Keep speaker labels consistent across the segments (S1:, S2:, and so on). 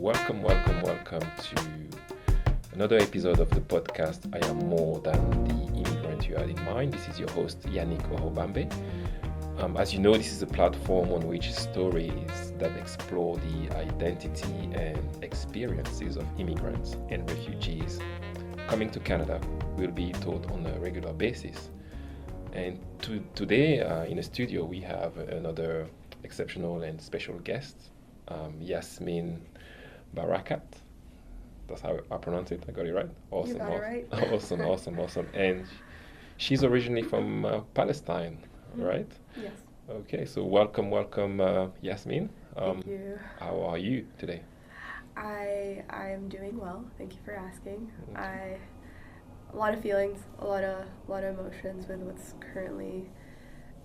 S1: welcome to another episode of the podcast. I am more than the immigrant you had in mind. This is your host, Yannick Oho Bambe. As you know, this is a platform on which stories that explore the identity and experiences of immigrants and refugees coming to Canada will be taught on a regular basis. And today in the studio, we have another exceptional and special guest, Yasmeen Barakat. That's how I pronounce it. I got it right? Awesome.
S2: You got it right.
S1: Awesome. And she's originally from Palestine, right?
S2: Yes.
S1: Okay, so welcome, Yasmeen.
S2: Thank you.
S1: How are you today?
S2: I am doing well. Thank you for asking. A lot of feelings, a lot of emotions with what's currently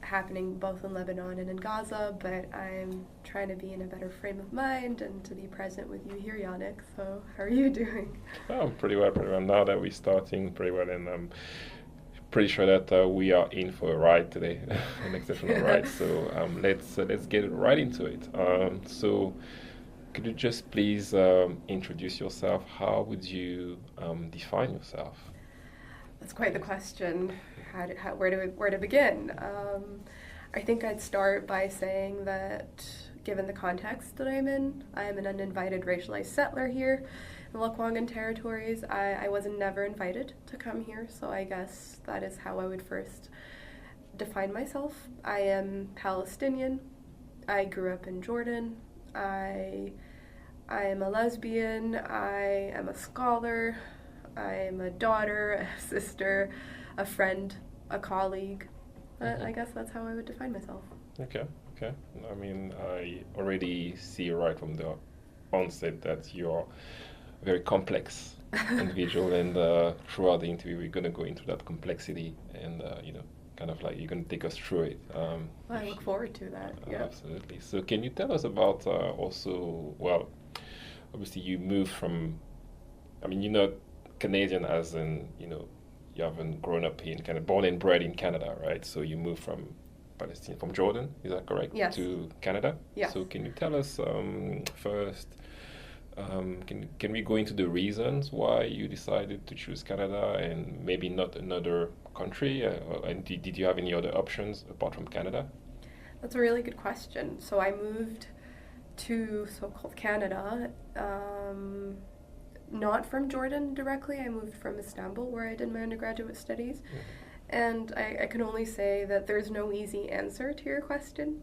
S2: happening both in Lebanon and in Gaza, but I'm trying to be in a better frame of mind and to be present with you here, Yannick. So how are you doing?
S1: Oh, pretty well. Now that we're starting pretty well, and I'm pretty sure that we are in for a ride today, an exceptional ride. So let's get right into it. So could you just please introduce yourself? How would you define yourself?
S2: That's quite the question. Where to begin? I think I'd start by saying that, given the context that I'm in, I am an uninvited racialized settler here in Lekwungen territories. I was never invited to come here, so I guess that is how I would first define myself. I am Palestinian. I grew up in Jordan. I am a lesbian. I am a scholar. I am a daughter, a sister, a friend, a colleague. I guess that's how I would define myself.
S1: Okay. I mean, I already see right from the onset that you're a very complex individual, and throughout the interview, we're going to go into that complexity, and kind of like you're going to take us through it.
S2: I look forward to that. Yeah.
S1: Absolutely. So, can you tell us about also? Well, obviously, you moved from. I mean, you're not Canadian, as in you haven't grown up in kind of born and bred in Canada, right? So you moved from Palestine, from Jordan, is that correct?
S2: Yes.
S1: To Canada?
S2: Yes.
S1: So can you tell us first, can we go into the reasons why you decided to choose Canada and maybe not another country? And did you have any other options apart from Canada?
S2: That's a really good question. So I moved to so-called Canada, not from Jordan directly. I moved from Istanbul, where I did my undergraduate studies.
S1: Mm-hmm.
S2: And I can only say that there's no easy answer to your question.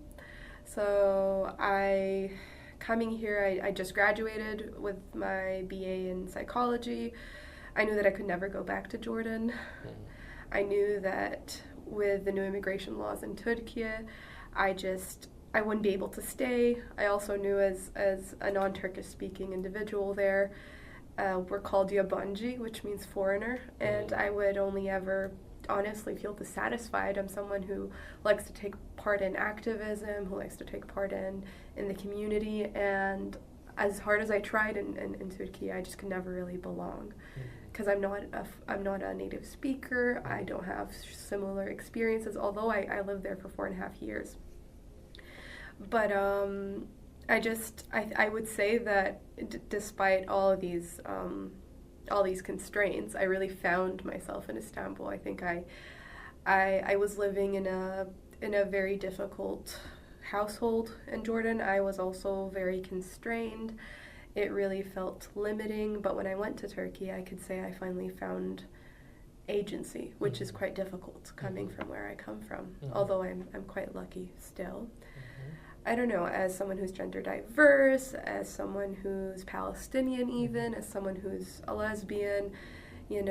S2: So coming here, I just graduated with my BA in psychology. I knew that I could never go back to Jordan. Mm-hmm. I knew that with the new immigration laws in Turkey, I wouldn't be able to stay. I also knew as a non-Turkish speaking individual there, we're called yabancı, which means foreigner, and I would only ever honestly feel dissatisfied. I'm someone who likes to take part in activism, who likes to take part in the community, and as hard as I tried in Turkey, I just could never really belong because I'm not a native speaker. I don't have similar experiences, although I lived there for 4.5 years. But I would say that despite all these constraints, I really found myself in Istanbul. I think I was living in a very difficult household in Jordan. I was also very constrained. It really felt limiting. But when I went to Turkey, I could say I finally found agency, which is quite difficult coming from where I come from. Although I'm quite lucky still. I don't know, as someone who's gender diverse, as someone who's Palestinian even, as someone who's a lesbian, it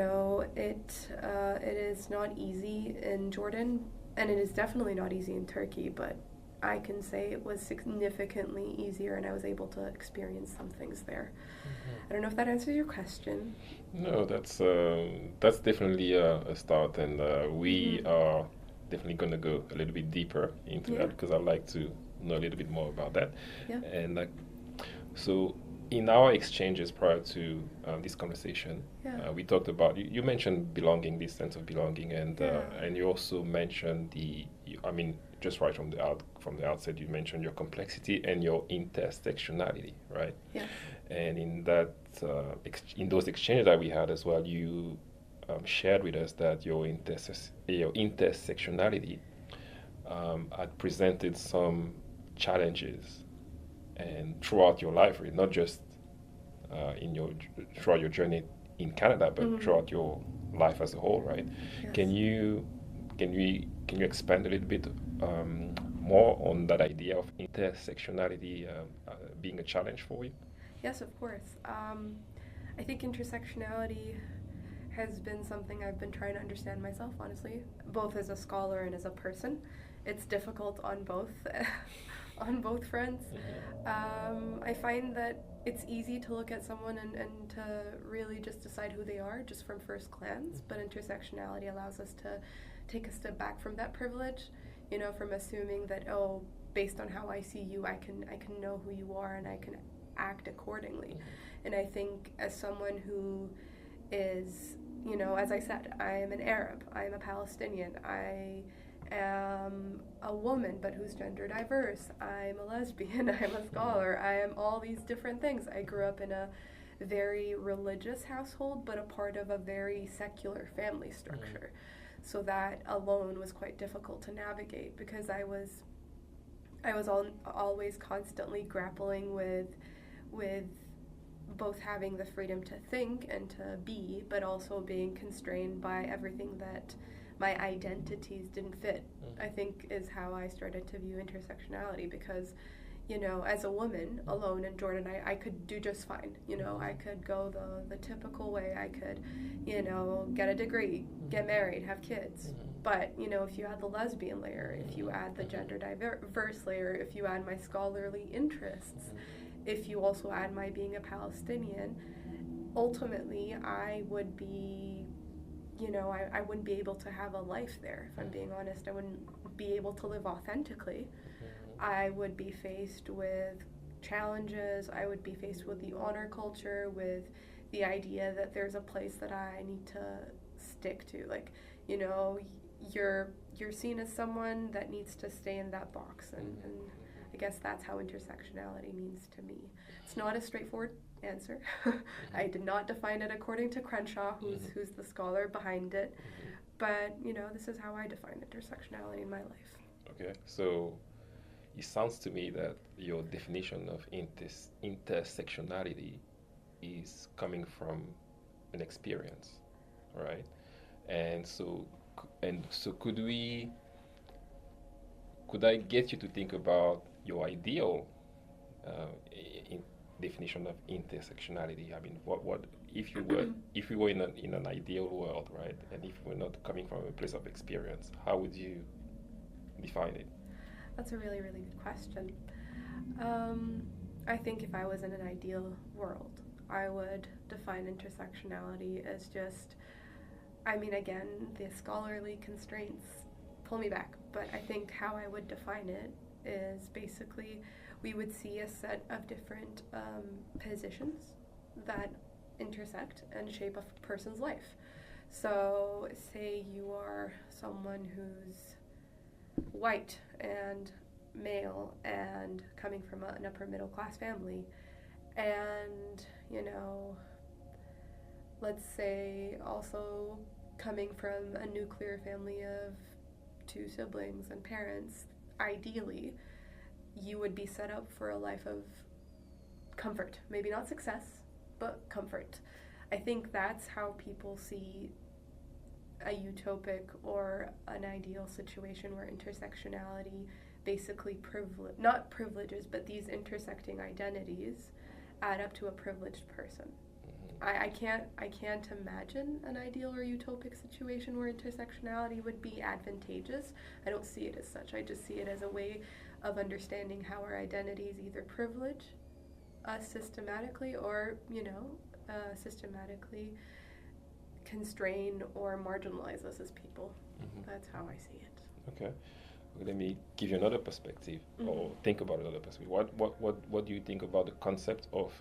S2: is not easy in Jordan, and it is definitely not easy in Turkey, but I can say it was significantly easier, and I was able to experience some things there. I don't know if that answers your question.
S1: No, that's definitely a start, and we are definitely going to go a little bit deeper into that, because I'd like to know a little bit more about that.
S2: Yeah.
S1: And so in our exchanges prior to this conversation, we talked about, you mentioned belonging, this sense of belonging, and you also mentioned just right from the outset, you mentioned your complexity and your intersectionality, right?
S2: Yeah.
S1: And in that, in those exchanges that we had as well, you shared with us that your intersectionality had presented some challenges, and throughout your life, really, not just throughout your journey in Canada, but throughout your life as a whole, right?
S2: Yes.
S1: Can you expand a little bit more on that idea of intersectionality being a challenge for you?
S2: Yes, of course. I think intersectionality has been something I've been trying to understand myself, honestly, both as a scholar and as a person. It's difficult on both on both fronts. I find that it's easy to look at someone and to really just decide who they are just from first glance, but intersectionality allows us to take a step back from that privilege, from assuming that, oh, based on how I see you, I can know who you are and I can act accordingly. And I think as someone who is, as I said, I am an Arab, I am a Palestinian, I am a woman but who's gender diverse, I'm a lesbian, I'm a scholar, I am all these different things. I grew up in a very religious household but a part of a very secular family structure. So that alone was quite difficult to navigate because I was always constantly grappling with both having the freedom to think and to be, but also being constrained by everything that my identities didn't fit, I think is how I started to view intersectionality because, as a woman alone in Jordan, I could do just fine. I could go the typical way. I could, get a degree, get married, have kids. But, if you add the lesbian layer, if you add the gender diverse layer, if you add my scholarly interests, if you also add my being a Palestinian, ultimately I would be, I wouldn't be able to have a life there. If I'm being honest, I wouldn't be able to live authentically. I would be faced with challenges. I would be faced with the honor culture, with the idea that there's a place that I need to stick to. Like, you're seen as someone that needs to stay in that box, and I guess that's how intersectionality means to me. It's not a straightforward answer. I did not define it according to Crenshaw, who's the scholar behind it, but this is how I define intersectionality in my life.
S1: Okay, so it sounds to me that your definition of intersectionality is coming from an experience, right? And so could I get you to think about your ideal definition of intersectionality? I mean, what if you were in an ideal world, right? And if you were not coming from a place of experience, how would you define it?
S2: That's a really, really good question. I think if I was in an ideal world, I would define intersectionality as just, again, the scholarly constraints pull me back, but I think how I would define it is basically we would see a set of different positions that intersect and shape a person's life. So say you are someone who's white and male and coming from an upper middle class family, and let's say also coming from a nuclear family of 2 siblings and parents. Ideally you would be set up for a life of comfort, maybe not success, but comfort. I think that's how people see a utopic or an ideal situation where intersectionality basically not privileges, but these intersecting identities add up to a privileged person. I can't imagine an ideal or utopic situation where intersectionality would be advantageous. I don't see it as such. I just see it as a way of understanding how our identities either privilege us systematically or, systematically constrain or marginalize us as people. That's how I see it.
S1: Okay. Let me give you another perspective, or think about another perspective. What do you think about the concept of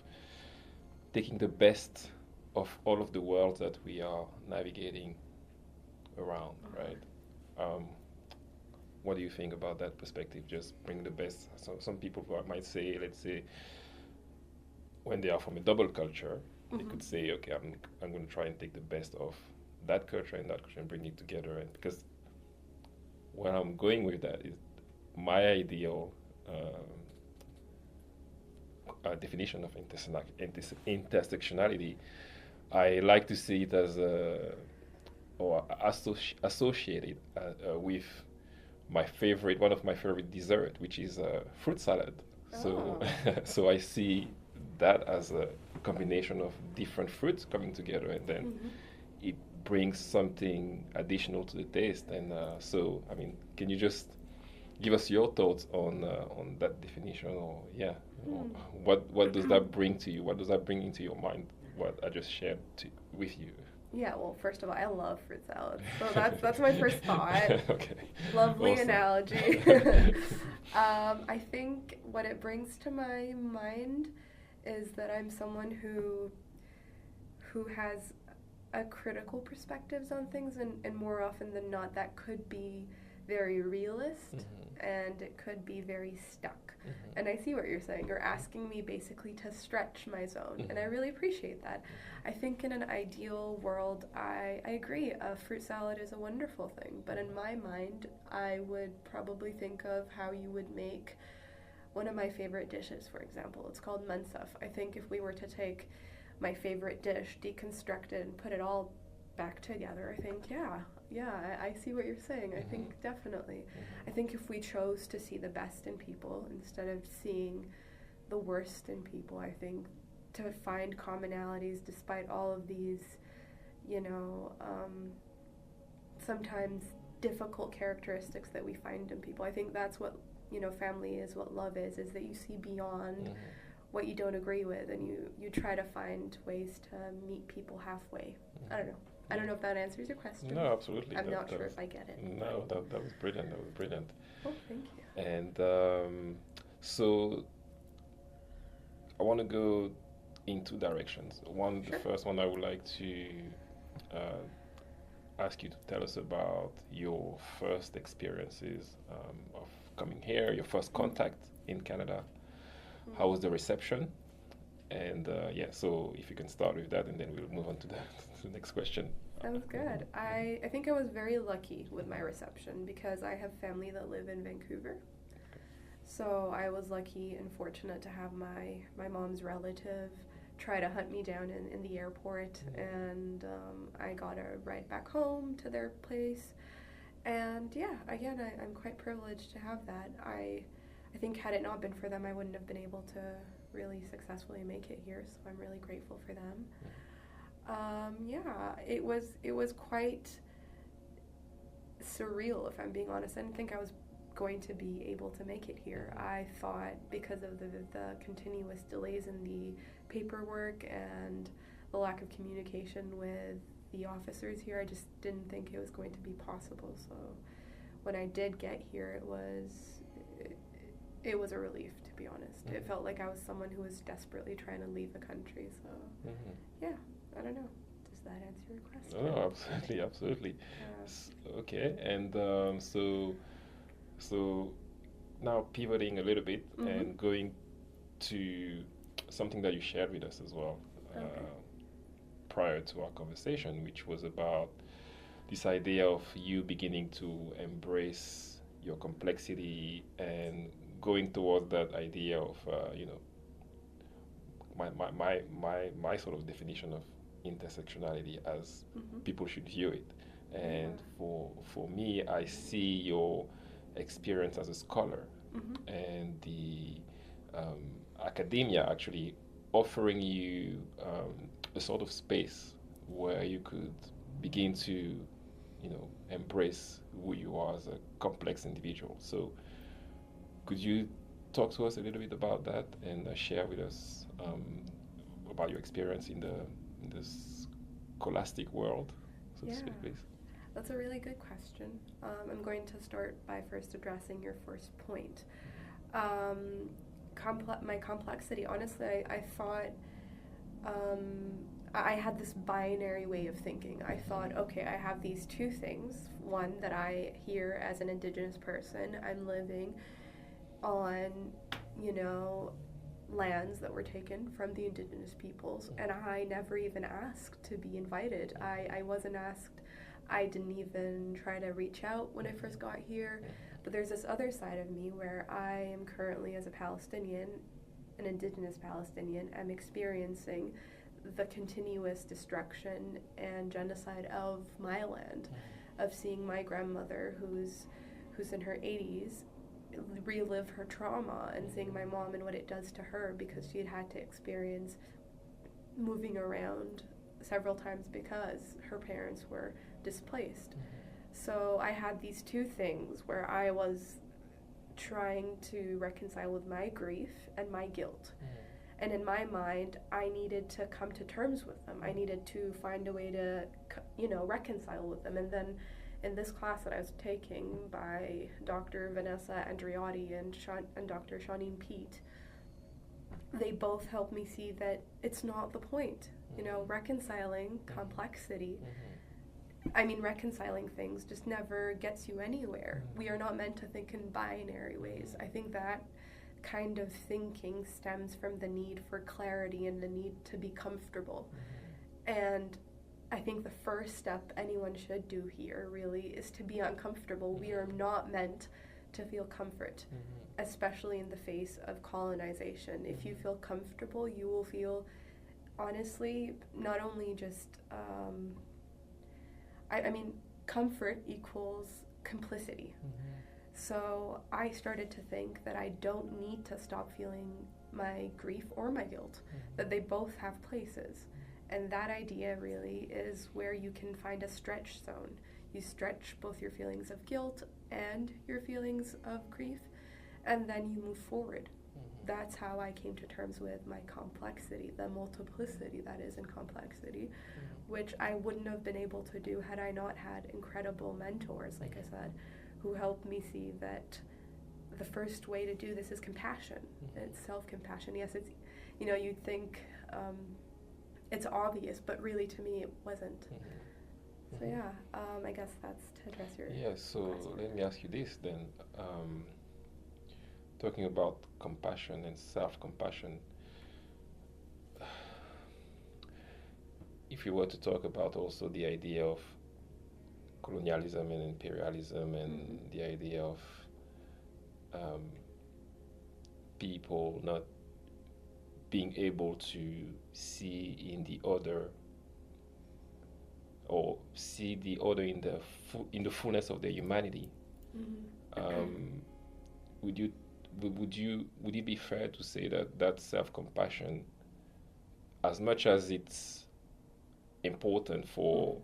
S1: taking the best of all of the worlds that we are navigating around, right? What do you think about that perspective? Just bring the best. So some people might say, let's say, when they are from a double culture, they could say, okay, I'm going to try and take the best of that culture and that culture and bring it together. And because where I'm going with that is my ideal definition of intersectionality. I like to see it as associated with one of my favorite dessert, which is fruit salad. So, so I see that as a combination of different fruits coming together, and then it brings something additional to the taste. And so, I mean, can you just give us your thoughts on that definition, or what does that bring to you? What does that bring into your mind? What I just shared with you.
S2: Yeah, well, first of all, I love fruit salads, so that's my first thought.
S1: Okay.
S2: Lovely
S1: Awesome.
S2: analogy. I think what it brings to my mind is that I'm someone who has a critical perspectives on things, and more often than not, that could be very realist, and it could be very stuck. And I see what you're saying. You're asking me basically to stretch my zone, and I really appreciate that. I think in an ideal world, I agree, a fruit salad is a wonderful thing, but in my mind, I would probably think of how you would make one of my favorite dishes, for example. It's called munsaf. I think if we were to take my favorite dish, deconstruct it, and put it all back together, I think, I see what you're saying. I think definitely. I think if we chose to see the best in people instead of seeing the worst in people, I think to find commonalities despite all of these, sometimes difficult characteristics that we find in people. I think that's what, family is, what love is that you see beyond what you don't agree with, and you try to find ways to meet people halfway. I don't know. I don't know if that answers your question.
S1: No, absolutely.
S2: I'm not sure if I get it.
S1: No, that was brilliant. That was brilliant.
S2: Oh, thank you.
S1: And so I want to go in two directions. One,
S2: Sure.
S1: The first one, I would like to ask you to tell us about your first experiences of coming here, your first contact in Canada. How was the reception? And so if you can start with that, and then we'll move on to the next question.
S2: Sounds good. I think I was very lucky with my reception because I have family that live in Vancouver. So I was lucky and fortunate to have my mom's relative try to hunt me down in the airport, and I got a ride back home to their place. And again, I'm quite privileged to have that. I think had it not been for them, I wouldn't have been able to really successfully make it here, so I'm really grateful for them. It was quite surreal, if I'm being honest. I didn't think I was going to be able to make it here. I thought because of the continuous delays in the paperwork and the lack of communication with the officers here, I just didn't think it was going to be possible. So when I did get here, it was a relief, to be honest. It felt like I was someone who was desperately trying to leave the country. So I don't know. Does that answer your question?
S1: No, absolutely. Okay, and so now pivoting a little bit and going to something that you shared with us as well prior to our conversation, which was about this idea of you beginning to embrace your complexity and going towards that idea of my sort of definition of intersectionality as people should view it. And for me, I see your experience as a scholar and the academia actually offering you a sort of space where you could begin to embrace who you are as a complex individual. So could you talk to us a little bit about that and share with us about your experience in this scholastic world, so to speak, please?
S2: That's a really good question. I'm going to start by first addressing your first point. My complexity, honestly, I thought I had this binary way of thinking. I thought, okay, I have these two things. One, that I here as an Indigenous person, I'm living on, lands that were taken from the indigenous peoples, and I never even asked to be invited. I wasn't asked. I didn't even try to reach out when I first got here. But there's this other side of me where I am currently, as a Palestinian, an indigenous Palestinian, I'm experiencing the continuous destruction and genocide of my land, of seeing my grandmother, who's in her 80s, relive her trauma, and seeing my mom and what it does to her because she had to experience moving around several times because her parents were displaced. So I had these two things where I was trying to reconcile with my grief and my guilt. And in my mind, I needed to come to terms with them. I needed to find a way to, reconcile with them. And then in this class that I was taking by Dr. Vanessa Andriotti and Dr. Shawneen Pete, they both helped me see that it's not the point. Reconciling complexity. Reconciling things just never gets you anywhere. We are not meant to think in binary ways. I think that kind of thinking stems from the need for clarity and the need to be comfortable. And I think the first step anyone should do here really is to be uncomfortable. We are not meant to feel comfort, especially in the face of colonization. If you feel comfortable, you will feel, honestly, not only just, comfort equals complicity. So I started to think that I don't need to stop feeling my grief or my guilt, that they both have places. And that idea really is where you can find a stretch zone. You stretch both your feelings of guilt and your feelings of grief, and then you move forward. That's how I came to terms with my complexity, the multiplicity that is in complexity, which I wouldn't have been able to do had I not had incredible mentors, like I said, who helped me see that the first way to do this is compassion. It's self-compassion. Yes, it's, you'd think it's obvious, but really to me it wasn't. So yeah, I guess that's to address your question.
S1: Let me ask you this then. Talking about compassion and self-compassion, if you were to talk about also the idea of colonialism and imperialism and the idea of people not being able to see in the other, or see the other in the fullness of their humanity, would it be fair to say that self-compassion, as much as it's important for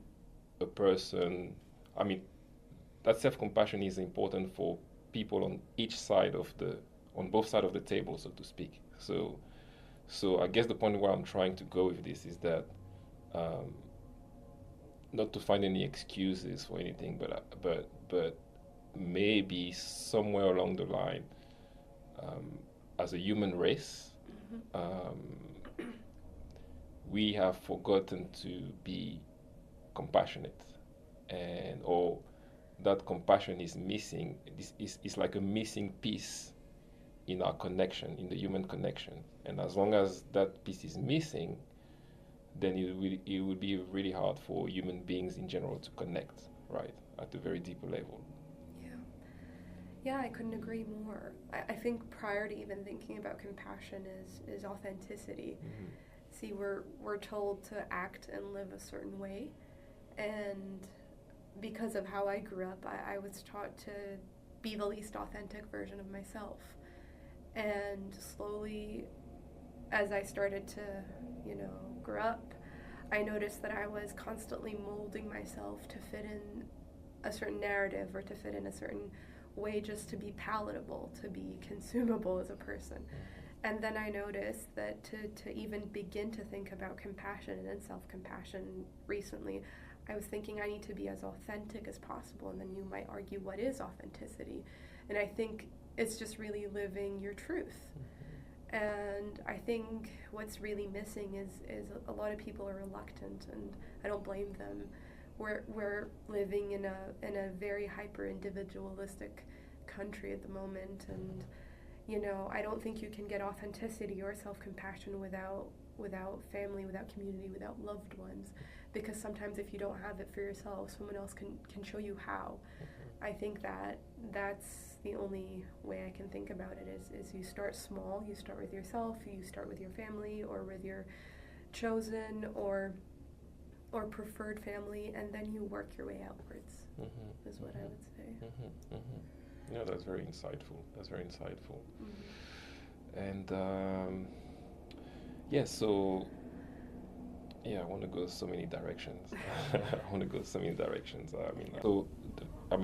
S1: a person, that self-compassion is important for people on both sides of the table, so to speak. So I guess the point where I'm trying to go with this is that not to find any excuses for anything, but maybe somewhere along the line, as a human race, we have forgotten to be compassionate, or that compassion is missing. This is like a missing piece in our connection, in the human connection. And as long as that piece is missing, then it will be really hard for human beings in general to connect, right, at a very deeper level.
S2: Yeah, I couldn't agree more. I think prior to even thinking about compassion is authenticity. See, we're told to act and live a certain way, and because of how I grew up, I was taught to be the least authentic version of myself. And slowly, as I started to, grow up, I noticed that I was constantly molding myself to fit in a certain narrative or to fit in a certain way, just to be palatable, to be consumable as a person. And then I noticed that to even begin to think about compassion and self-compassion recently, I was thinking I need to be as authentic as possible. And then you might argue, what is authenticity? And I think it's just really living your truth. And I think what's really missing is a lot of people are reluctant, and I don't blame them. We're living in a very hyper individualistic country at the moment, and I don't think you can get authenticity or self-compassion without family, without community, without loved ones. Because sometimes if you don't have it for yourself, someone else can show you how. I think that's the only way I can think about it is you start small, you start with yourself, you start with your family or with your chosen or preferred family, and then you work your way outwards, is what I would say.
S1: Yeah, that's very insightful. And I want to go so many directions.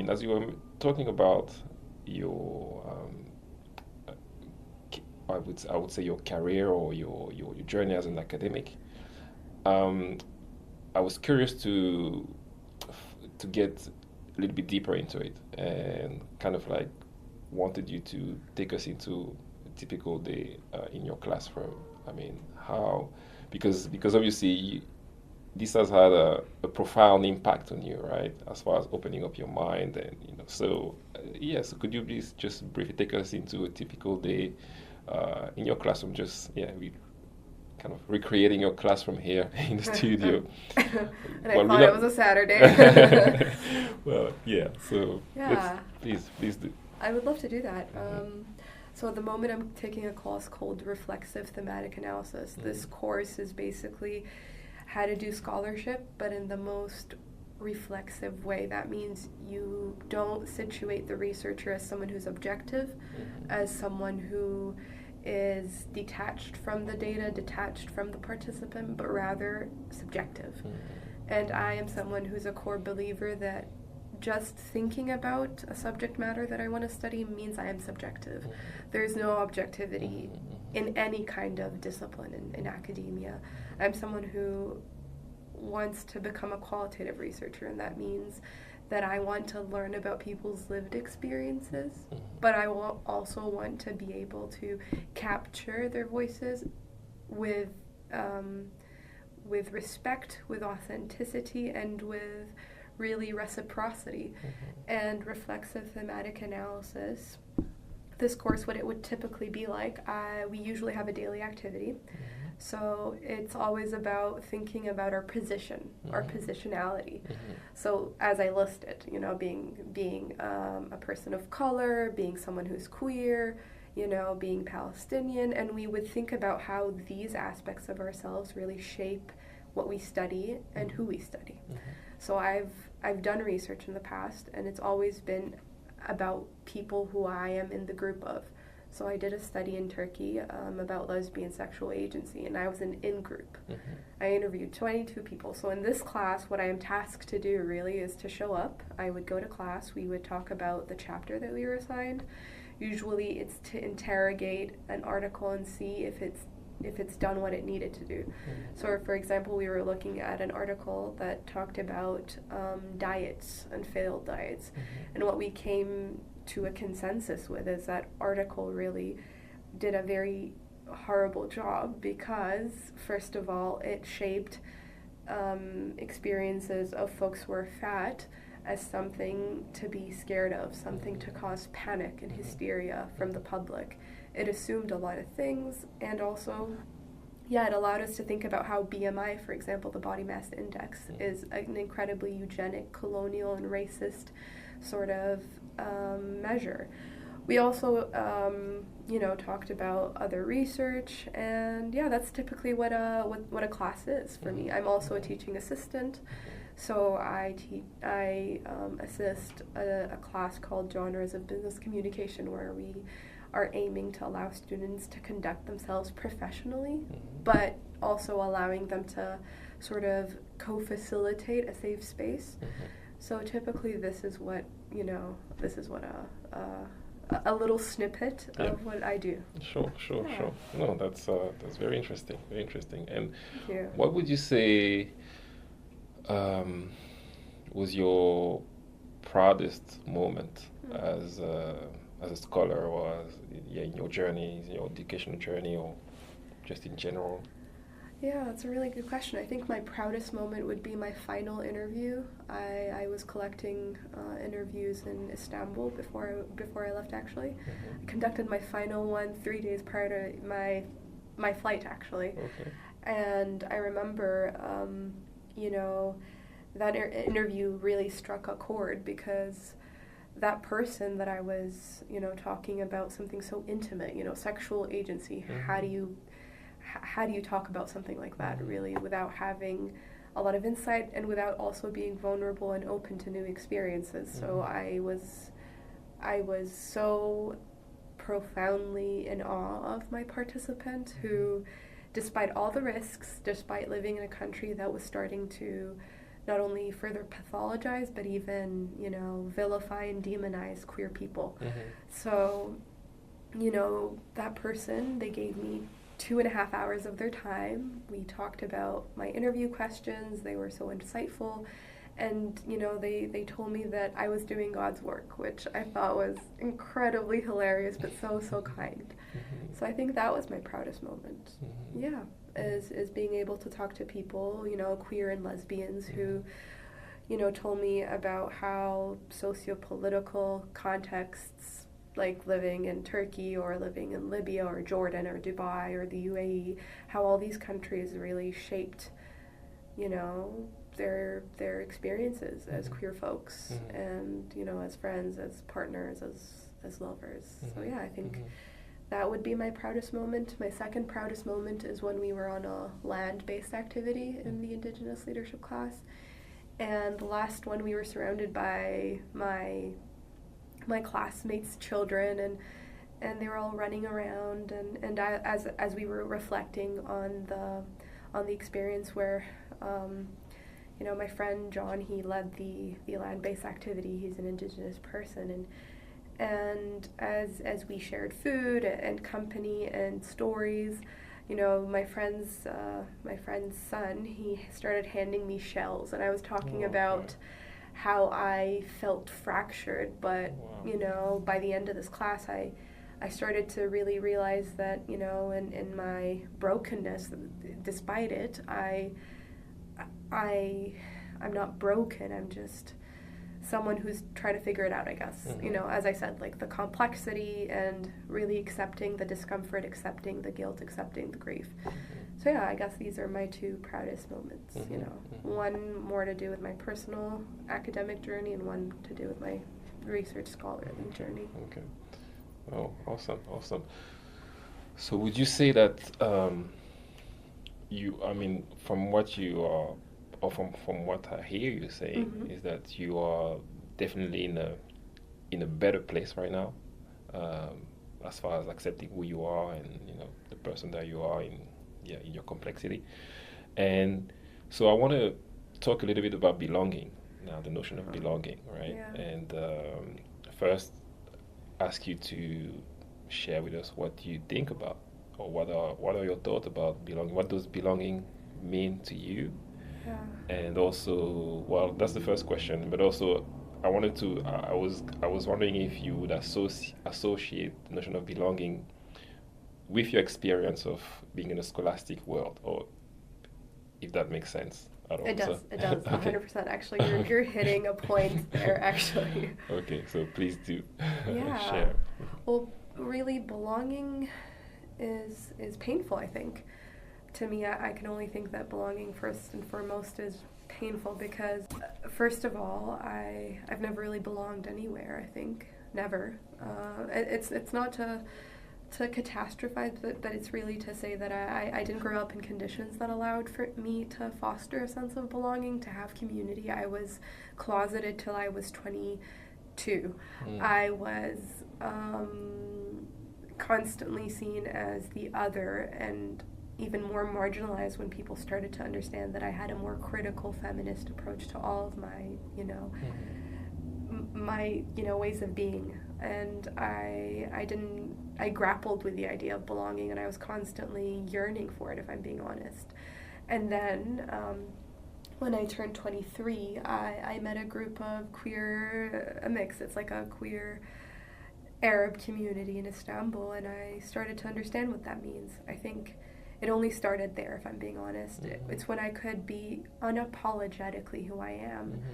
S1: As you were talking about your, I would say your career or your journey as an academic, I was curious to get a little bit deeper into it, and kind of like wanted you to take us into a typical day in your classroom. I mean, how, because obviously this has had a profound impact on you, right? As far as opening up your mind, and so could you please just briefly take us into a typical day in your classroom? We kind of recreating your classroom here in the studio.
S2: And I thought it was a Saturday.
S1: Well, yeah. So please do.
S2: I would love to do that. So at the moment, I'm taking a course called Reflexive Thematic Analysis. This course is basically how to do scholarship, but in the most reflexive way. That means you don't situate the researcher as someone who's objective, as someone who is detached from the data, detached from the participant, but rather subjective. And I am someone who's a core believer that just thinking about a subject matter that I want to study means I am subjective. There's no objectivity in any kind of discipline in academia. I'm someone who wants to become a qualitative researcher, and that means that I want to learn about people's lived experiences, but I will also want to be able to capture their voices with respect, with authenticity, and with really reciprocity. And reflexive thematic analysis, this course, what it would typically be like, we usually have a daily activity. So it's always about thinking about our position, our positionality. So as I listed, being a person of color, being someone who's queer, being Palestinian, and we would think about how these aspects of ourselves really shape what we study and who we study. So I've done research in the past, and it's always been about people who I am in the group of. So I did a study in Turkey about lesbian sexual agency, and I was an in-group. I interviewed 22 people. So in this class, what I am tasked to do really is to show up. I would go to class. We would talk about the chapter that we were assigned. Usually it's to interrogate an article and see if it's done what it needed to do. So for example, we were looking at an article that talked about diets and failed diets. And what we came to a consensus with is that article really did a very horrible job because, first of all, it shaped experiences of folks who are fat as something to be scared of, something to cause panic and hysteria from the public. It assumed a lot of things, and also, it allowed us to think about how BMI, for example, the body mass index, is an incredibly eugenic, colonial, and racist sort of measure. We also, talked about other research, and that's typically what a class is for me. I'm also a teaching assistant, so I assist a class called Genres of Business Communication, where we are aiming to allow students to conduct themselves professionally, but also allowing them to sort of co-facilitate a safe space. So typically this is what a little snippet of what I do.
S1: Sure. No, that's very interesting. And
S2: Thank you.
S1: what would you say was your proudest moment as a scholar, or in your journey, your educational journey, or just in general?
S2: Yeah, that's a really good question. I think my proudest moment would be my final interview. I was collecting interviews in Istanbul before I left, actually.
S1: Mm-hmm.
S2: I conducted my final one 3 days prior to my flight, actually.
S1: Okay.
S2: And I remember, you know, that interview really struck a chord because that person that I was, you know, talking about something so intimate, you know, sexual agency,
S1: Mm-hmm.
S2: how do you talk about something like that really without having a lot of insight and without also being vulnerable and open to new experiences?
S1: Mm-hmm.
S2: So I was so profoundly in awe of my participant who, despite all the risks, despite living in a country that was starting to not only further pathologize but even, you know, vilify and demonize queer people.
S1: Mm-hmm.
S2: So, you know, that person, they gave me 2.5 hours of their time. We talked about my interview questions. They were so insightful. And, you know, they told me that I was doing God's work, which I thought was incredibly hilarious, but so kind.
S1: Mm-hmm.
S2: So I think that was my proudest moment.
S1: Mm-hmm.
S2: Yeah, is being able to talk to people, you know, queer and lesbians who, you know, told me about how socio-political contexts, like living in Turkey or living in Libya or Jordan or Dubai or the UAE, how all these countries really shaped, you know, their experiences as queer folks and, you know, as friends, as partners, as lovers. So yeah, I think that would be my proudest moment. My second proudest moment is when we were on a land-based activity in the Indigenous leadership class. And the last one, we were surrounded by my classmates' children, and they were all running around, and I, as we were reflecting on the experience where, you know, my friend John, he led the land-based activity. He's an Indigenous person, and as we shared food and company and stories, you know, my friend's son, he started handing me shells, and I was talking about how I felt fractured, but you know, by the end of this class, I started to really realize that, you know, in my brokenness, despite it, I'm not broken. I'm just someone who's trying to figure it out, I guess. You know, as I said, like the complexity and really accepting the discomfort, accepting the guilt, accepting the grief. So yeah, I guess these are my two proudest moments, you know. One more to do with my personal academic journey and one to do with my research scholarly journey.
S1: Okay. Oh, awesome. So would you say that from what you are, or from what I hear you saying, is that you are definitely in a better place right now, as far as accepting who you are and, you know, the person that you are in your complexity. And so I want to talk a little bit about belonging now, the notion of belonging, right?
S2: Yeah.
S1: And first ask you to share with us what you think about, or what are your thoughts about belonging. What does belonging mean to you?
S2: Yeah.
S1: And also, well, that's the first question, but also I was wondering if you would associate the notion of belonging with your experience of being in a scholastic world, or if that makes sense at all.
S2: It does,
S1: So,
S2: it does,
S1: okay.
S2: 100%. Actually, you're hitting a point there, actually.
S1: Okay, so please do
S2: Yeah.
S1: share.
S2: Well, really, belonging is painful, I think. To me, I can only think that belonging first and foremost is painful because, first of all, I've never really belonged anywhere, I think. Never. It's not to catastrophize, but it's really to say that I didn't grow up in conditions that allowed for me to foster a sense of belonging, to have community. I was closeted till I was 22. I was constantly seen as the other, and even more marginalized when people started to understand that I had a more critical feminist approach to all of my, you know, ways of being. And I grappled with the idea of belonging, and I was constantly yearning for it, if I'm being honest. And then when I turned 23, I met a group of a mix. It's like a queer Arab community in Istanbul, and I started to understand what that means. I think it only started there, if I'm being honest.
S1: Mm-hmm.
S2: It's when I could be unapologetically who I am.
S1: Mm-hmm.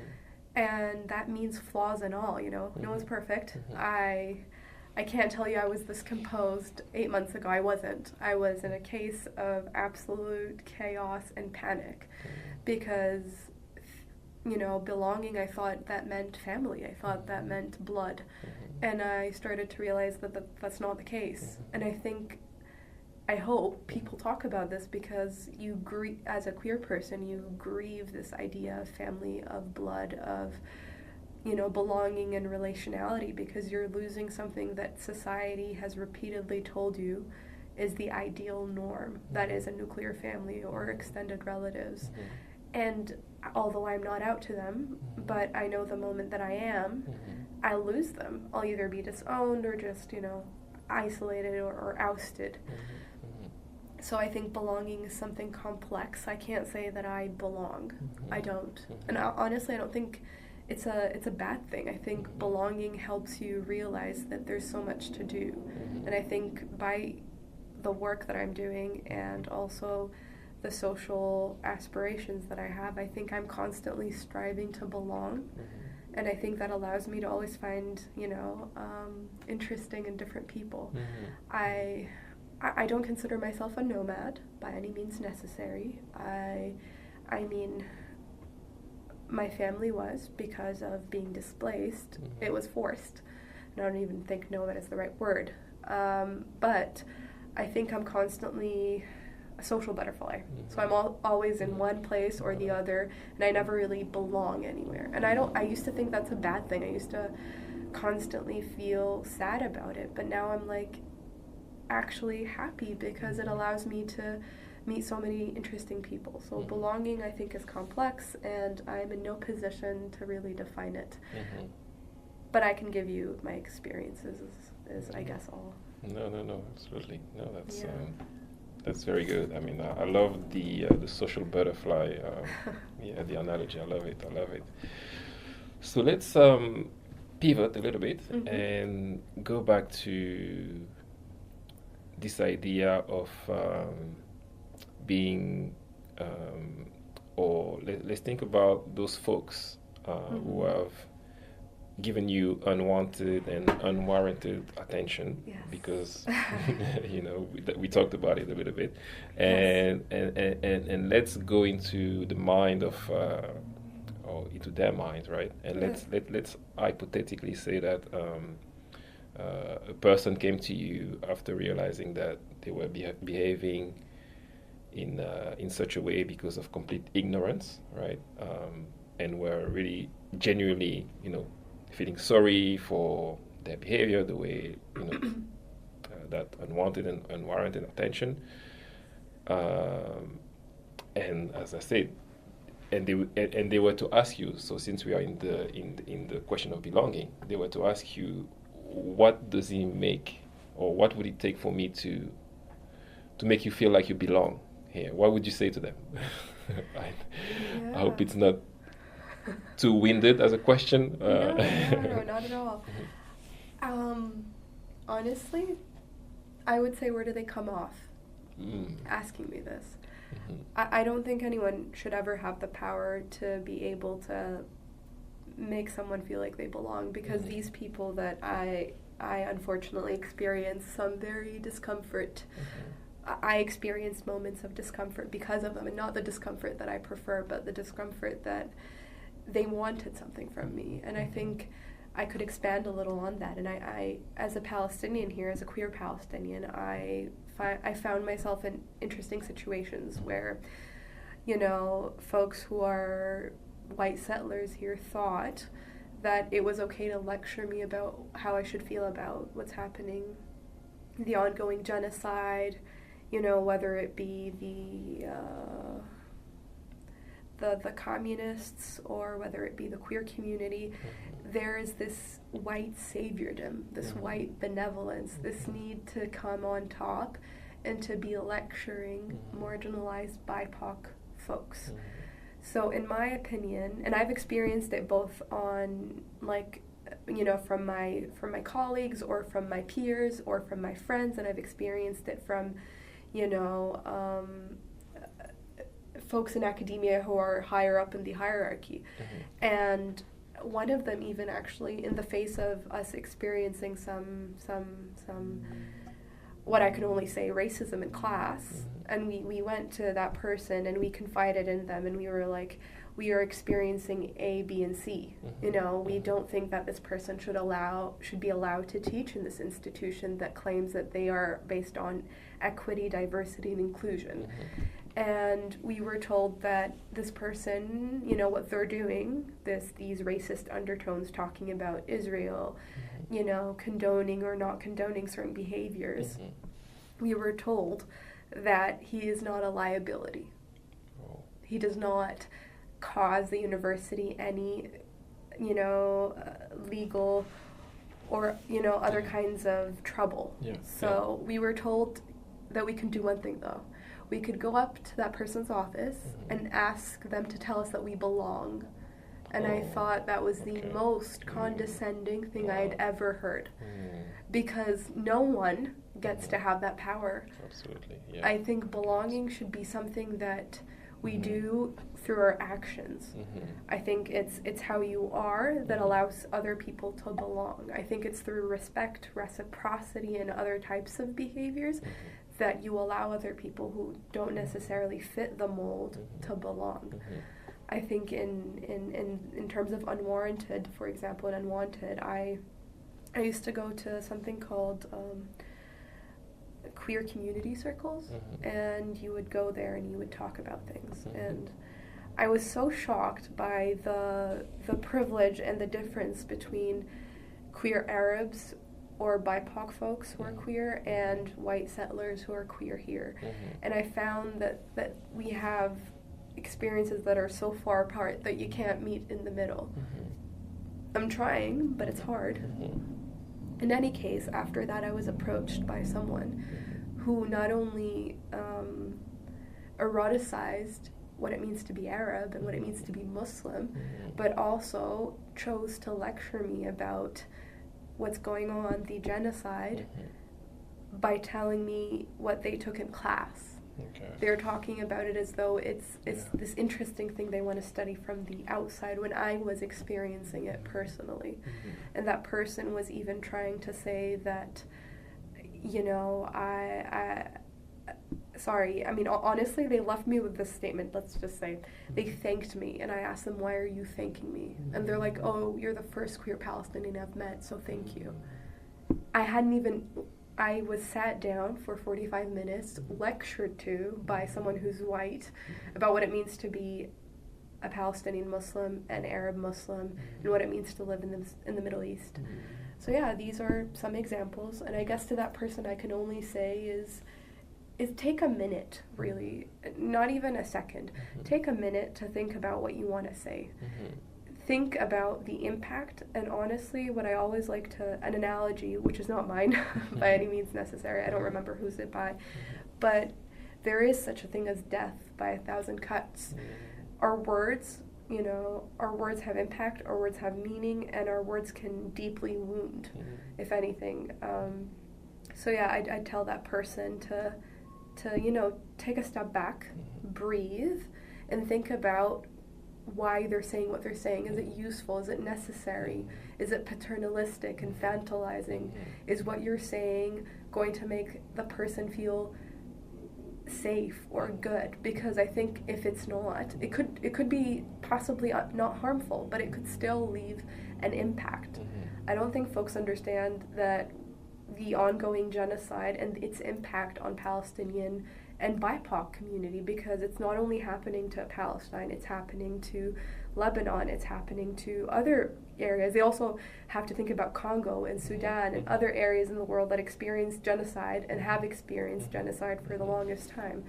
S2: And that means flaws and all, you know.
S1: Mm-hmm.
S2: No one's perfect.
S1: Mm-hmm.
S2: I can't tell you I was this composed 8 months ago. I wasn't. I was in a case of absolute chaos and panic because, you know, belonging, I thought that meant family. I thought that meant blood. And I started to realize that that's not the case. And I hope people talk about this because you as a queer person, you grieve this idea of family, of blood, of, you know, belonging and relationality, because you're losing something that society has repeatedly told you is the ideal norm, that is a nuclear family or extended relatives. And although I'm not out to them, but I know the moment that I am, I'll lose them. I'll either be disowned or just, you know, isolated or ousted. So I think belonging is something complex. I can't say that I belong. I don't. And honestly, I don't think it's a bad thing. I think belonging helps you realize that there's so much to do. And I think by the work that I'm doing and also the social aspirations that I have, I think I'm constantly striving to belong. And I think that allows me to always find, you know, interesting and different people. I don't consider myself a nomad by any means necessary. I mean, my family was because of being displaced. It was forced. And I don't even think nomad is the right word. But I think I'm constantly a social butterfly. So I'm always in one place or the other, and I never really belong anywhere. And I used to think that's a bad thing. I used to constantly feel sad about it. But now I'm like actually happy because it allows me to meet so many interesting people. So belonging, I think, is complex, and I'm in no position to really define it. But I can give you my experiences is I guess all.
S1: No, absolutely. No, that's very good. I mean, I love the social butterfly. The analogy. I love it. So let's pivot a little bit and go back to this idea of being, or let's think about those folks who have given you unwanted and unwarranted attention.
S2: Yes.
S1: Because you know we talked about it a little bit, and let's go into the mind of or into their mind, right? And let's hypothetically say that a person came to you after realizing that they were behaving in such a way because of complete ignorance, right? And were really genuinely, you know, feeling sorry for their behavior, the way, you know, that unwanted and unwarranted attention. And as I said, and they were to ask you. So since we are in the question of belonging, they were to ask you, what does it make, or what would it take for me to make you feel like you belong here? What would you say to them? I hope it's not too winded as a question.
S2: No, not at all. Honestly, I would say, where do they come off asking me this? I don't think anyone should ever have the power to be able to make someone feel like they belong, because these people that I unfortunately experienced some very discomfort. I experienced moments of discomfort because of them, and not the discomfort that I prefer, but the discomfort that they wanted something from me. And I think I could expand a little on that. And I as a Palestinian here, as a queer Palestinian, I found myself in interesting situations where, you know, folks who are white settlers here thought that it was okay to lecture me about how I should feel about what's happening, the ongoing genocide, you know, whether it be the communists or whether it be the queer community. There is this white saviordom, this white benevolence, this need to come on top and to be lecturing marginalized BIPOC folks. So in my opinion, and I've experienced it both on, like, you know, from my colleagues or from my peers or from my friends, and I've experienced it from, you know, folks in academia who are higher up in the hierarchy. And one of them even actually, in the face of us experiencing some what I can only say racism in class, and we went to that person and we confided in them, and we were like, we are experiencing A, B, and C. You know, we don't think that this person should be allowed to teach in this institution that claims that they are based on equity, diversity, and inclusion. And we were told that this person, you know, what they're doing, these racist undertones talking about Israel, you know, condoning or not condoning certain behaviors, we were told that he is not a liability. He does not cause the university any, you know, legal or, you know, other kinds of trouble. So we were told that we can do one thing, though. We could go up to that person's office and ask them to tell us that we belong. And I thought that was the most condescending thing I had ever heard. Because no one gets to have that power.
S1: Absolutely,
S2: I think belonging should be something that we do through our actions. I think it's how you are that allows other people to belong. I think it's through respect, reciprocity, and other types of behaviors that you allow other people who don't necessarily fit the mold to belong. I think in terms of unwarranted, for example, and unwanted, I used to go to something called queer community circles, and you would go there and you would talk about things. And I was so shocked by the privilege and the difference between queer Arabs or BIPOC folks who are queer and white settlers who are queer here. And I found that we have experiences that are so far apart that you can't meet in the middle. I'm trying, but it's hard. In any case, after that I was approached by someone who not only eroticized what it means to be Arab and what it means to be Muslim, but also chose to lecture me about what's going on, the genocide, by telling me what they took in class. They're talking about it as though it's this interesting thing they want to study from the outside, when I was experiencing it personally. And that person was even trying to say that, you know, sorry, I mean, honestly, they left me with this statement, let's just say. They thanked me, and I asked them, why are you thanking me? And they're like, oh, you're the first queer Palestinian I've met, so thank you. I was sat down for 45 minutes, lectured to by someone who's white about what it means to be a Palestinian Muslim, an Arab Muslim, and what it means to live in the Middle East. So yeah, these are some examples, and I guess to that person I can only say is take a minute, really, not even a second. Take a minute to think about what you want to say. Think about the impact, and honestly, what I always like to, an analogy, which is not mine by any means necessary, I don't remember who's it by, but there is such a thing as death by 1,000 cuts. Our words, you know, our words have impact, our words have meaning, and our words can deeply wound, if anything. So yeah, I'd tell that person to, you know, take a step back, breathe, and think about why they're saying what they're saying. Is it useful? Is it necessary? Is it paternalistic, infantilizing? Is what you're saying going to make the person feel safe or good? Because I think if it's not, it could be possibly not harmful, but it could still leave an impact. I don't think folks understand that the ongoing genocide and its impact on Palestinian and BIPOC community, because it's not only happening to Palestine, it's happening to Lebanon, it's happening to other areas. They also have to think about Congo and Sudan and other areas in the world that experience genocide and have experienced genocide for the longest time.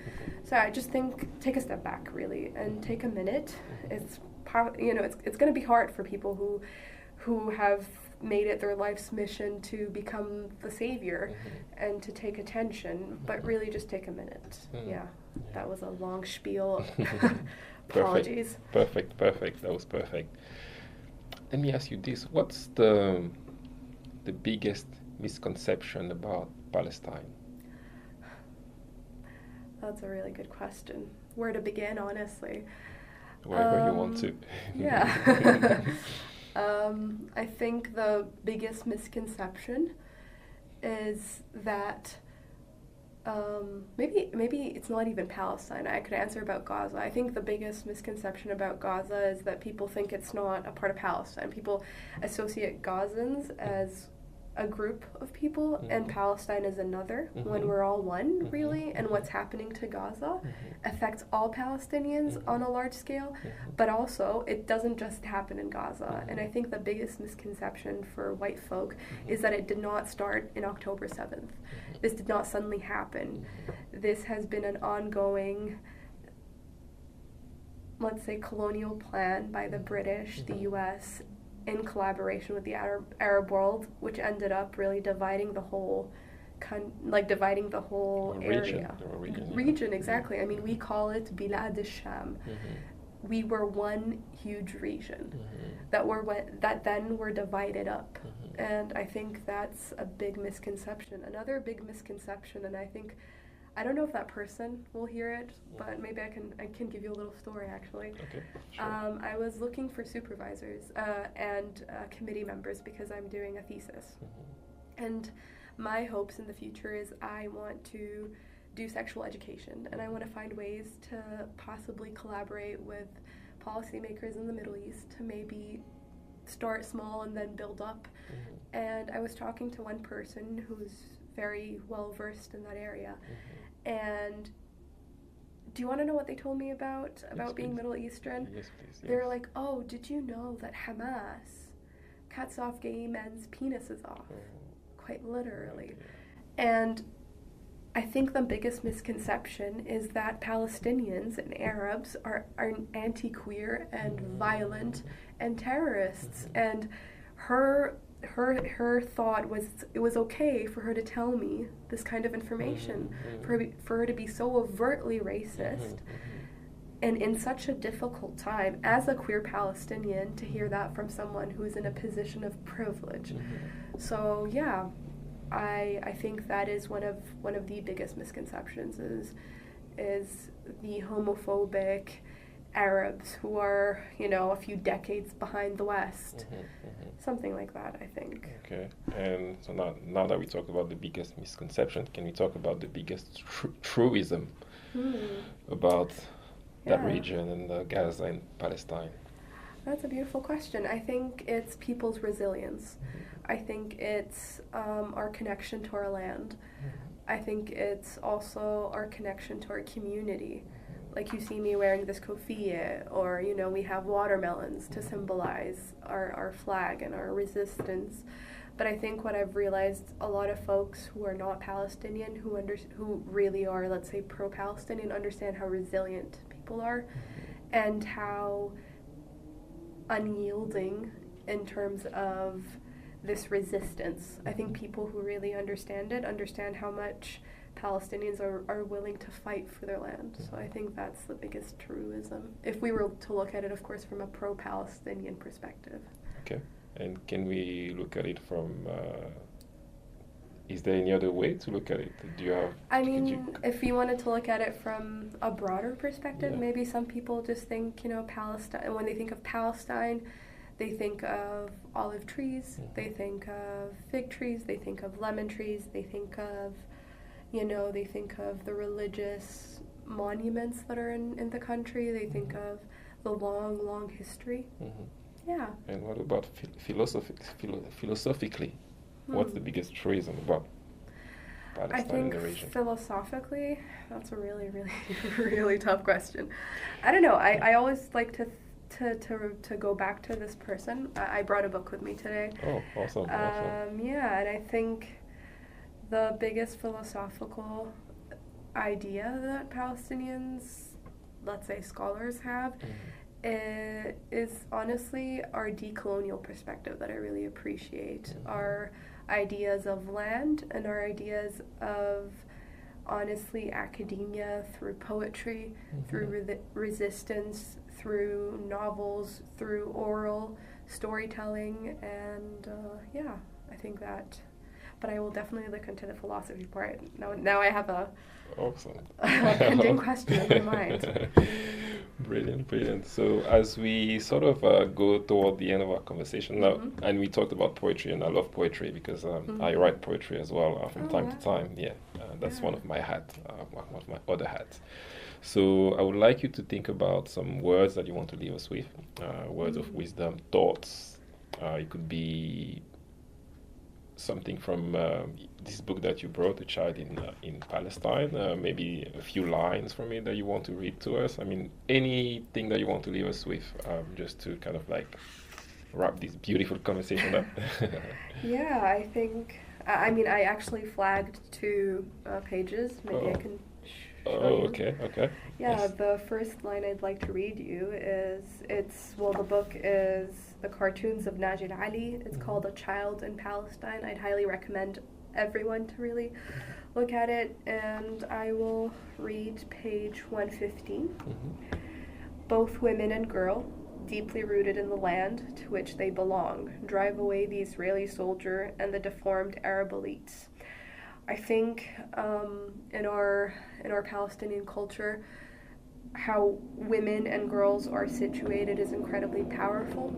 S2: So I just think, take a step back, really, and take a minute. It's going to be hard for people who have made it their life's mission to become the savior and to take attention, but really just take a minute. Yeah, that was a long spiel. Apologies.
S1: Perfect. That was perfect. Let me ask you this: what's the biggest misconception about Palestine?
S2: That's a really good question. Where to begin, honestly?
S1: Wherever you want to.
S2: Yeah. I think the biggest misconception is that maybe it's not even Palestine. I could answer about Gaza. I think the biggest misconception about Gaza is that people think it's not a part of Palestine. People associate Gazans as a group of people and Palestine is another, when we're all one, really, and what's happening to Gaza affects all Palestinians on a large scale, but also it doesn't just happen in Gaza. And I think the biggest misconception for white folk is that it did not start in October 7th. This did not suddenly happen. This has been an ongoing, let's say, colonial plan by the British, the US, in collaboration with the Arab world, which ended up really dividing the whole area. Region, exactly. I mean, we call it Bilad al-Sham. We were one huge region that then were divided up. And I think that's a big misconception. Another big misconception, and I don't know if that person will hear it, but maybe I can give you a little story, actually.
S1: Okay, sure.
S2: I was looking for supervisors and committee members because I'm doing a thesis. And my hopes in the future is I want to do sexual education, and I want to find ways to possibly collaborate with policymakers in the Middle East to maybe start small and then build up. And I was talking to one person who's very well versed in that area. And do you want to know what they told me about being
S1: please.
S2: Middle Eastern?
S1: Yes, please. Yes.
S2: They're like, oh, did you know that Hamas cuts off gay men's penises off? Quite literally. And I think the biggest misconception is that Palestinians and Arabs are anti-queer and violent and terrorists. And her thought was it was okay for her to tell me this kind of information, for her to be so overtly racist, and in such a difficult time as a queer Palestinian to hear that from someone who's in a position of privilege. So yeah, I think that is one of the biggest misconceptions is the homophobic Arabs who are, a few decades behind the West. Something like that, I think.
S1: Okay. And so now that we talked about the biggest misconception, can we talk about the biggest truism about that region and Gaza and Palestine?
S2: That's a beautiful question. I think it's people's resilience. I think it's our connection to our land. I think it's also our connection to our community. Like you see me wearing this kofiyeh, or we have watermelons to symbolize our flag and our resistance. But I think what I've realized, a lot of folks who are not Palestinian, who really are, let's say, pro-Palestinian, understand how resilient people are and how unyielding in terms of this resistance. I think people who really understand it understand how much Palestinians are willing to fight for their land. So I think that's the biggest truism, if we were to look at it, of course, from a pro-Palestinian perspective.
S1: Okay. And can we look at it from... is there any other way to look at it? Do you have...
S2: if you wanted to look at it from a broader perspective, maybe some people just think, Palestine, and when they think of Palestine, they think of olive trees, they think of fig trees, they think of lemon trees, they think of the religious monuments that are in the country. They think of the long, long history. Yeah. And
S1: what about philosophically? What's the biggest truism about Palestine in the region?
S2: Philosophically, that's a really, really, really tough question. I don't know. I always like to go back to this person. I brought a book with me today.
S1: Oh, awesome.
S2: Yeah, and I think the biggest philosophical idea that Palestinians, let's say scholars have, is honestly our decolonial perspective that I really appreciate. Our ideas of land and our ideas of, honestly, academia through poetry, through resistance, through novels, through oral storytelling, and I think that but I will definitely look into the philosophy part. Now I have a
S1: Awesome.
S2: pending question in my mind.
S1: Brilliant. So as we sort of go toward the end of our conversation now, and we talked about poetry, and I love poetry because I write poetry as well from time to time. Yeah, that's one of my hats, one of my other hats. So I would like you to think about some words that you want to leave us with, words of wisdom, thoughts. It could be something from this book that you brought, A Child in Palestine, maybe a few lines from it that you want to read to us. I mean, anything that you want to leave us with, just to kind of like wrap this beautiful conversation up.
S2: Yeah, I think, I mean, I actually flagged 2 pages. Maybe I can show you.
S1: Okay.
S2: Yeah,
S1: Yes.
S2: the first line I'd like to read you is, the book is The Cartoons of Najid Ali. It's called A Child in Palestine. I'd highly recommend everyone to really look at it, and I will read page 115. Both women and girl, deeply rooted in the land to which they belong, drive away the Israeli soldier and the deformed Arab elites. I think in our Palestinian culture, how women and girls are situated is incredibly powerful.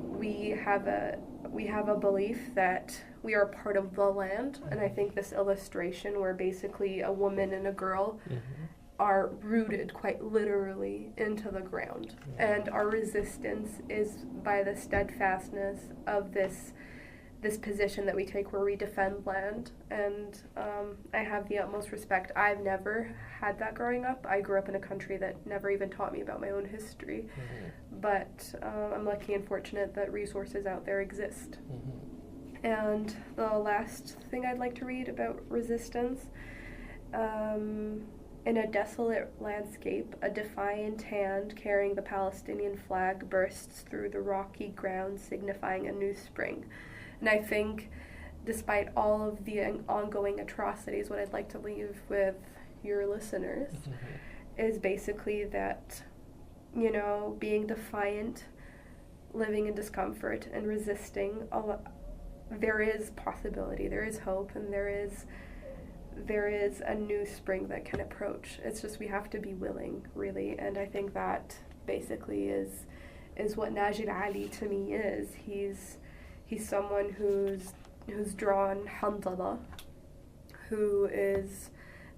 S2: We have a belief that we are part of the land, and I think this illustration where basically a woman and a girl are rooted quite literally into the ground, and our resistance is by the steadfastness of this position that we take where we defend land. And I have the utmost respect. I've never had that growing up. I grew up in a country that never even taught me about my own history. But I'm lucky and fortunate that resources out there exist. And the last thing I'd like to read about resistance, in a desolate landscape, a defiant hand carrying the Palestinian flag bursts through the rocky ground, signifying a new spring. And I think, despite all of the ongoing atrocities, what I'd like to leave with your listeners is basically that, being defiant, living in discomfort, and resisting, there is possibility, there is hope, and there is a new spring that can approach. It's just we have to be willing, really. And I think that basically is what Najid Ali to me is. He's someone who's drawn Hamdallah, who is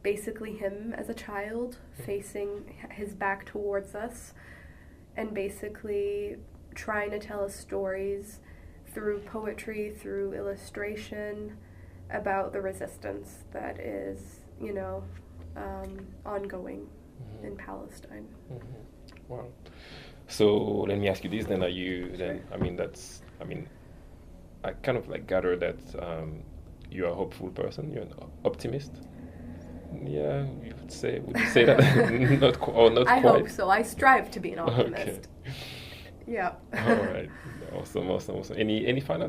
S2: basically him as a child, facing his back towards us, and basically trying to tell us stories through poetry, through illustration, about the resistance that is, ongoing in Palestine.
S1: Wow. So let me ask you this then, I kind of like gather that you're a hopeful person, you're an optimist. Yeah, would you say that? Not quite.
S2: I hope so. I strive to be an optimist.
S1: Okay.
S2: Yeah.
S1: All right. Awesome. Any final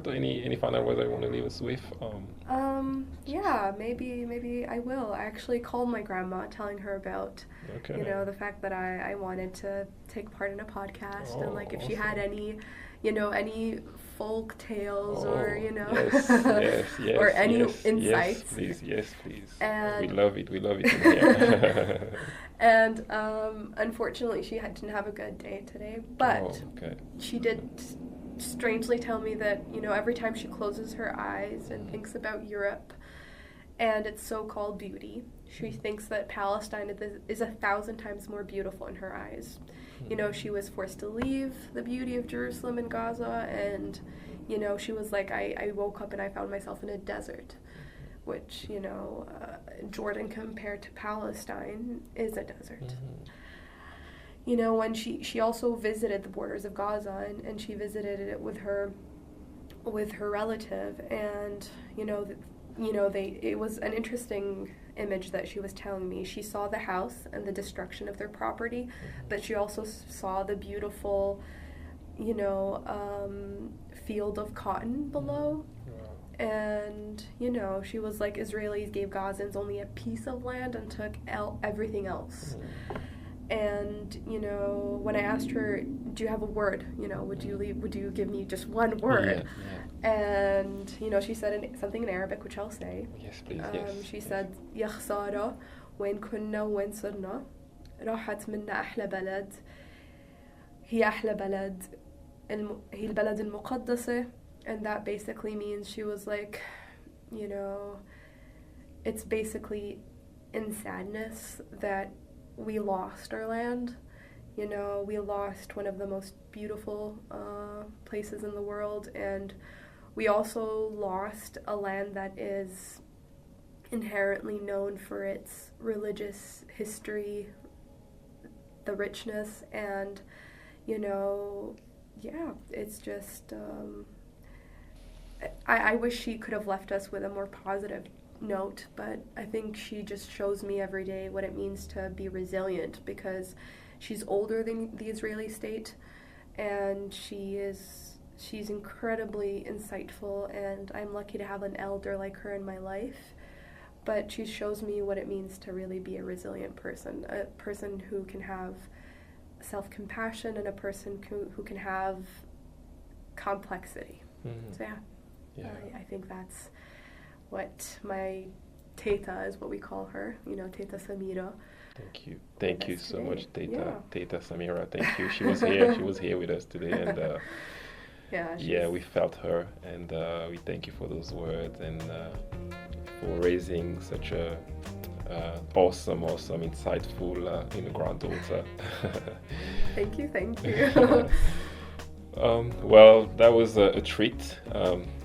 S1: words I want to leave us with?
S2: Yeah, maybe I will. I actually called my grandma, telling her about, the fact that I wanted to take part in a podcast, and like if she had any folk tales or
S1: yes,
S2: or any insights.
S1: Yes, please.
S2: And
S1: we love it. Yeah.
S2: And unfortunately, she didn't have a good day today, but she did strangely tell me that, every time she closes her eyes and thinks about Europe and its so-called beauty, she thinks that Palestine is 1,000 times more beautiful in her eyes. She was forced to leave the beauty of Jerusalem and Gaza, and, she was like, I woke up and I found myself in a desert, which, Jordan compared to Palestine is a desert. When she also visited the borders of Gaza, and she visited it with her relative, and it was an interesting image that she was telling me. She saw the house and the destruction of their property, but she also saw the beautiful field of cotton below. And she was like, Israelis gave Gazans only a piece of land and took everything else. And, you know, when I asked her, do you have a word? You know, would you give me just one word? And, you know, she said something in Arabic, which I'll say.
S1: Yes, please,
S2: She said, يا خسارة وين كنا وين صرنا راحت منا أحلى بلد هي أحلى بلد هي البلد المقدسة. And that basically means, she was like, you know, it's basically in sadness that we lost our land. You know, we lost one of the most beautiful places in the world, and we also lost a land that is inherently known for its religious history, the richness, and, you know, yeah, it's just, I wish she could have left us with a more positive note, but I think she just shows me every day what it means to be resilient, because she's older than the Israeli state, and she's incredibly insightful, and I'm lucky to have an elder like her in my life. But she shows me what it means to really be a resilient person, a person who can have self-compassion, and a person who can have complexity. So yeah. I think that's what my Teta is, what we call her, you know, Teta Samira.
S1: Thank you so much, Teta Samira. Thank you. She was here with us today, and we felt her, and we thank you for those words, and for raising such a awesome, insightful granddaughter.
S2: Thank you.
S1: Well, that was a treat.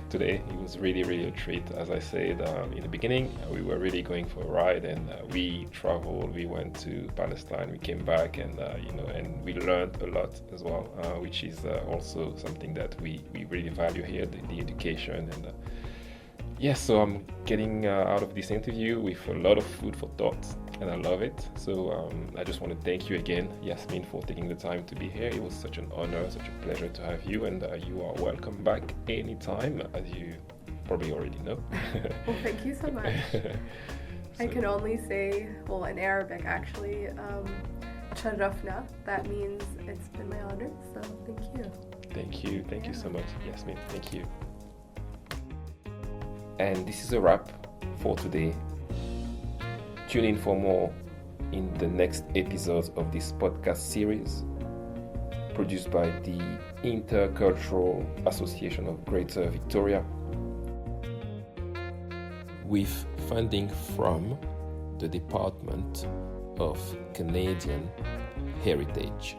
S1: Today it was really a treat. As I said in the beginning, we were really going for a ride, and we traveled. We went to Palestine, we came back, and and we learned a lot as well, which is also something that we really value here, the education. And so I'm getting out of this interview with a lot of food for thought, and I love it. So I just want to thank you again, Yasmeen, for taking the time to be here. It was such an honor, such a pleasure to have you, and you are welcome back anytime, as you probably already know.
S2: Well, thank you so much. I can only say, well, in Arabic actually, تشرفنا. That means it's been my honor, so thank you.
S1: Thank you so much, Yasmeen. Thank you. And this is a wrap for today. Tune in for more in the next episodes of this podcast series, produced by the Intercultural Association of Greater Victoria, with funding from the Department of Canadian Heritage.